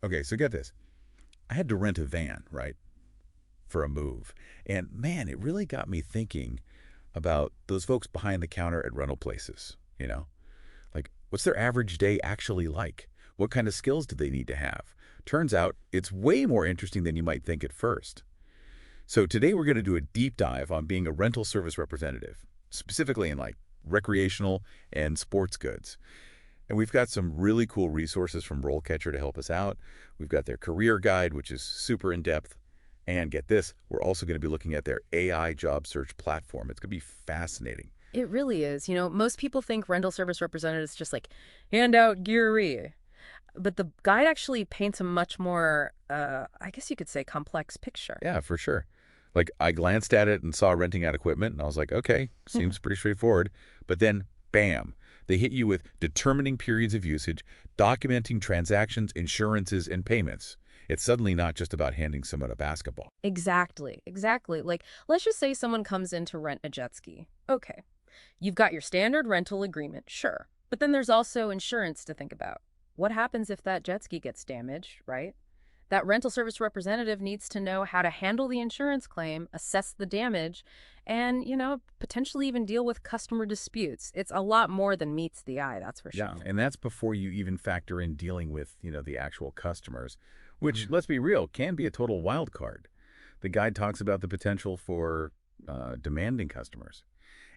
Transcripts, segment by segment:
Okay, so get this. I had to rent a van, right, for a move. And man, it really got me thinking about those folks behind the counter at rental places, you know? Like, what's their average day actually like? What kind of skills do they need to have? Turns out it's way more interesting than you might think at first. So today we're going to do a deep dive on being a rental service representative, specifically in like recreational and sports goods. And we've got some really cool resources from RoleCatcher to help us out. We've got their career guide, which is super in-depth. And get this, we're also going to be looking at their AI job search platform. It's going to be fascinating. It really is. Most people think rental service representatives just like hand out gear. But the guide actually paints a much more, I guess you could say, complex picture. Yeah, for sure. Like, I glanced at it and saw renting out equipment, and I was like, okay, seems pretty straightforward. But then, bam, they hit you with determining periods of usage, documenting transactions, insurances, and payments. It's suddenly not just about handing someone a basketball. Exactly, exactly. Like, let's just say someone comes in to rent a jet ski. Okay, you've got your standard rental agreement, sure. But then there's also insurance to think about. What happens if that jet ski gets damaged, right? That rental service representative needs to know how to handle the insurance claim, assess the damage, and, potentially even deal with customer disputes. It's a lot more than meets the eye, that's for Yeah, sure. and that's before you even factor in dealing with, the actual customers, which, let's be real, can be a total wild card. The guide talks about the potential for demanding customers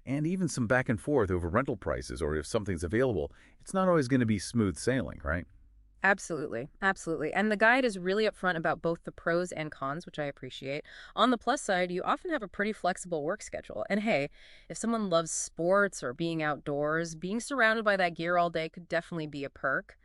and even some back and forth over rental prices or if something's available. It's not always going to be smooth sailing, right? Absolutely, absolutely. And the guide is really upfront about both the pros and cons, which I appreciate. On the plus side, you often have a pretty flexible work schedule. And hey, if someone loves sports or being outdoors, being surrounded by that gear all day could definitely be a perk.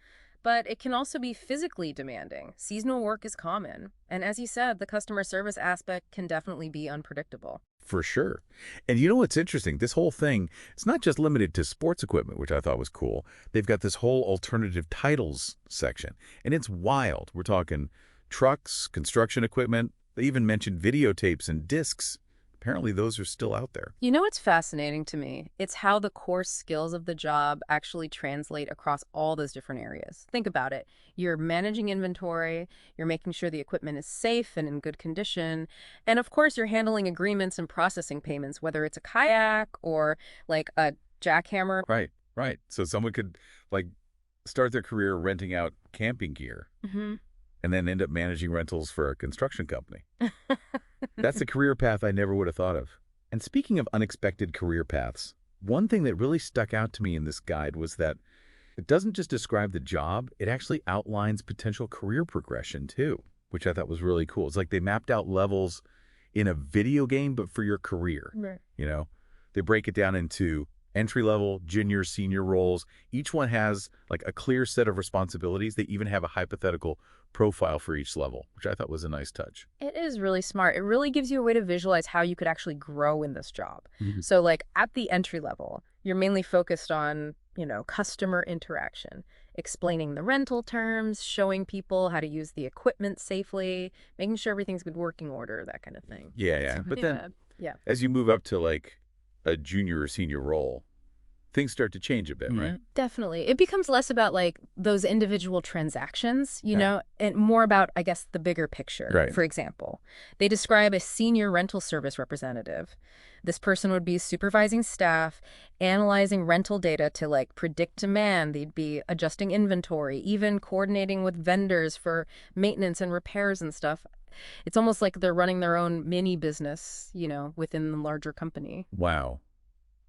But it can also be physically demanding. Seasonal work is common. And as you said, the customer service aspect can definitely be unpredictable. For sure. And you know what's interesting? This whole thing, it's not just limited to sports equipment, which I thought was cool. They've got this whole alternative titles section, and it's wild. We're talking trucks, construction equipment. They even mentioned videotapes and discs. Apparently, those are still out there. You know what's fascinating to me? It's how the core skills of the job actually translate across all those different areas. Think about it. You're managing inventory, you're making sure the equipment is safe and in good condition, and of course, you're handling agreements and processing payments, whether it's a kayak or like a jackhammer. Right, right. So someone could, like, start their career renting out camping gear Hmm. and then end up managing rentals for a construction company. That's a career path I never would have thought of. And speaking of unexpected career paths, one thing that really stuck out to me in this guide was that it doesn't just describe the job, it actually outlines potential career progression too, which I thought was really cool. It's like they mapped out levels in a video game, but for your career. Right. You know, they break it down into entry level, junior, senior roles. Each one has like a clear set of responsibilities. They even have a hypothetical profile for each level, which I thought was a nice touch. It is really smart. It really gives you a way to visualize how you could actually grow in this job. Mhm. So, like at the entry level, you're mainly focused on, customer interaction, explaining the rental terms, showing people how to use the equipment safely, making sure everything's good working order, that kind of thing. Yeah, So, yeah. But then yeah, yeah. as you move up to like a junior or senior role, things start to change a bit, right? Definitely. It becomes less about like those individual transactions, Yeah. and more about, I guess, the bigger picture. Right. For example, they describe a senior rental service representative. This person would be supervising staff, analyzing rental data to like predict demand. They'd be adjusting inventory, even coordinating with vendors for maintenance and repairs and stuff. It's almost like they're running their own mini business, within the larger company. Wow.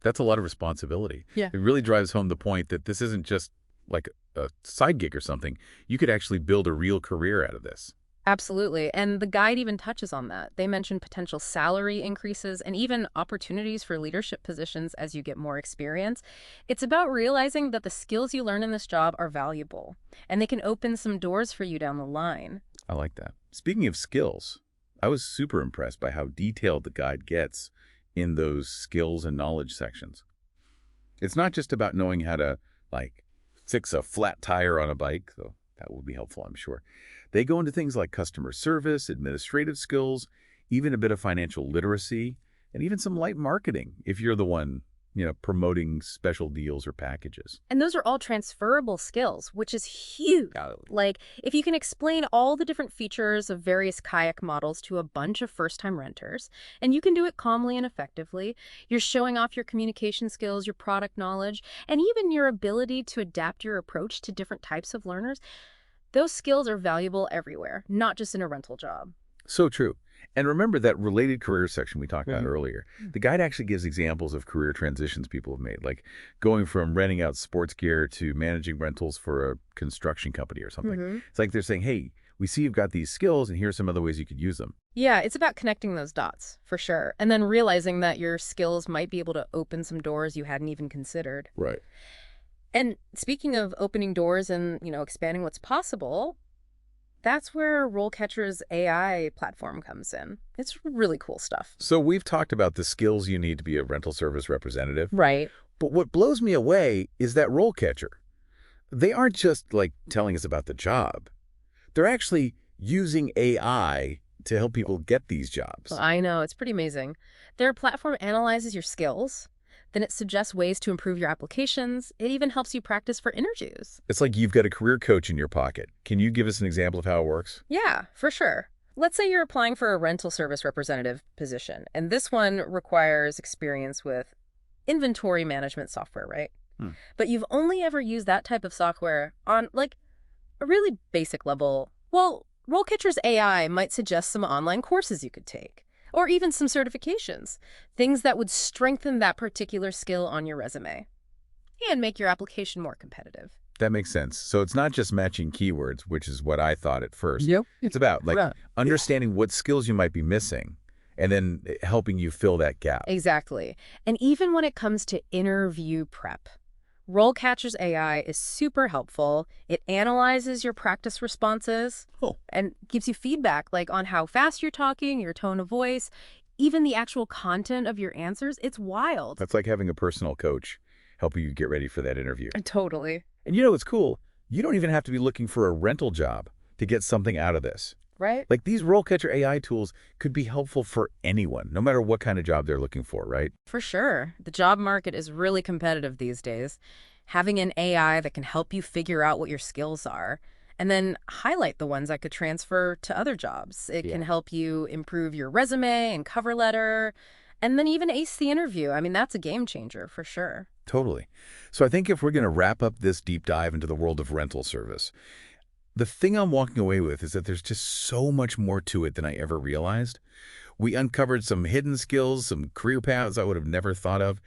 That's a lot of responsibility. Yeah. It really drives home the point that this isn't just like a side gig or something. You could actually build a real career out of this. Absolutely. And the guide even touches on that. They mention potential salary increases and even opportunities for leadership positions as you get more experience. It's about realizing that the skills you learn in this job are valuable and they can open some doors for you down the line. I like that. Speaking of skills, I was super impressed by how detailed the guide gets in those skills and knowledge sections. It's not just about knowing how to, like, fix a flat tire on a bike, though that would be helpful, I'm sure. They go into things like customer service, administrative skills, even a bit of financial literacy, and even some light marketing if you're the one, promoting special deals or packages. And those are all transferable skills, which is huge. Like, if you can explain all the different features of various kayak models to a bunch of first-time renters, and you can do it calmly and effectively, you're showing off your communication skills, your product knowledge, and even your ability to adapt your approach to different types of learners. Those skills are valuable everywhere, not just in a rental job. So true. And remember that related career section we talked about earlier. The guide actually gives examples of career transitions people have made, like going from renting out sports gear to managing rentals for a construction company or something. It's like they're saying, hey, we see you've got these skills, and here's some other ways you could use them. Yeah, it's about connecting those dots, for sure. And then realizing that your skills might be able to open some doors you hadn't even considered. Right. And speaking of opening doors and, expanding what's possible, that's where RoleCatcher's AI platform comes in. It's really cool stuff. So we've talked about the skills you need to be a rental service representative. Right. But what blows me away is that RoleCatcher. They aren't just, telling us about the job. They're actually using AI to help people get these jobs. Well, I know. It's pretty amazing. Their platform analyzes your skills. Then it suggests ways to improve your applications. It even helps you practice for interviews. It's like you've got a career coach in your pocket. Can you give us an example of how it works? Yeah, for sure. Let's say you're applying for a rental service representative position, and this one requires experience with inventory management software, right? But you've only ever used that type of software on, a really basic level. Well, RoleCatcher's AI might suggest some online courses you could take, or even some certifications, things that would strengthen that particular skill on your resume and make your application more competitive. That makes sense. So it's not just matching keywords, which is what I thought at first. Yep. It's about understanding what skills you might be missing and then helping you fill that gap. Exactly. And even when it comes to interview prep, RoleCatcher's AI is super helpful. It analyzes your practice responses and gives you feedback on how fast you're talking, your tone of voice, even the actual content of your answers. It's wild. That's like having a personal coach helping you get ready for that interview. Totally. And what's cool? You don't even have to be looking for a rental job to get something out of this. Right? These RoleCatcher AI tools could be helpful for anyone, no matter what kind of job they're looking for, right? For sure. The job market is really competitive these days. Having an AI that can help you figure out what your skills are and then highlight the ones that could transfer to other jobs. It can help you improve your resume and cover letter and then even ace the interview. I mean, that's a game changer for sure. Totally. So I think if we're going to wrap up this deep dive into the world of rental service, the thing I'm walking away with is that there's just so much more to it than I ever realized. We uncovered some hidden skills, some career paths I would have never thought of,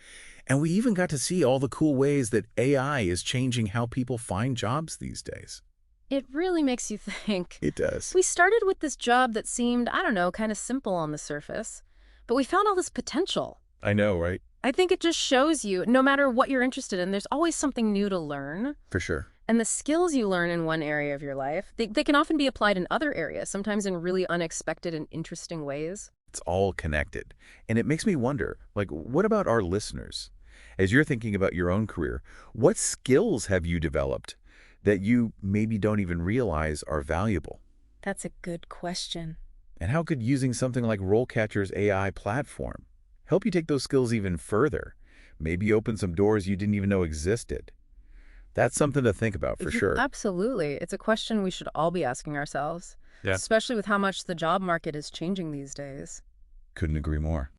and we even got to see all the cool ways that AI is changing how people find jobs these days. It really makes you think. It does. We started with this job that seemed, kind of simple on the surface, but we found all this potential. I know, right? I think it just shows you, no matter what you're interested in, there's always something new to learn. For sure. And the skills you learn in one area of your life, they can often be applied in other areas, sometimes in really unexpected and interesting ways. It's all connected. And it makes me wonder, what about our listeners? As you're thinking about your own career, what skills have you developed that you maybe don't even realize are valuable? That's a good question. And how could using something like RoleCatcher's AI platform help you take those skills even further? Maybe open some doors you didn't even know existed. That's something to think about for sure. Absolutely. It's a question we should all be asking ourselves, especially with how much the job market is changing these days. Couldn't agree more.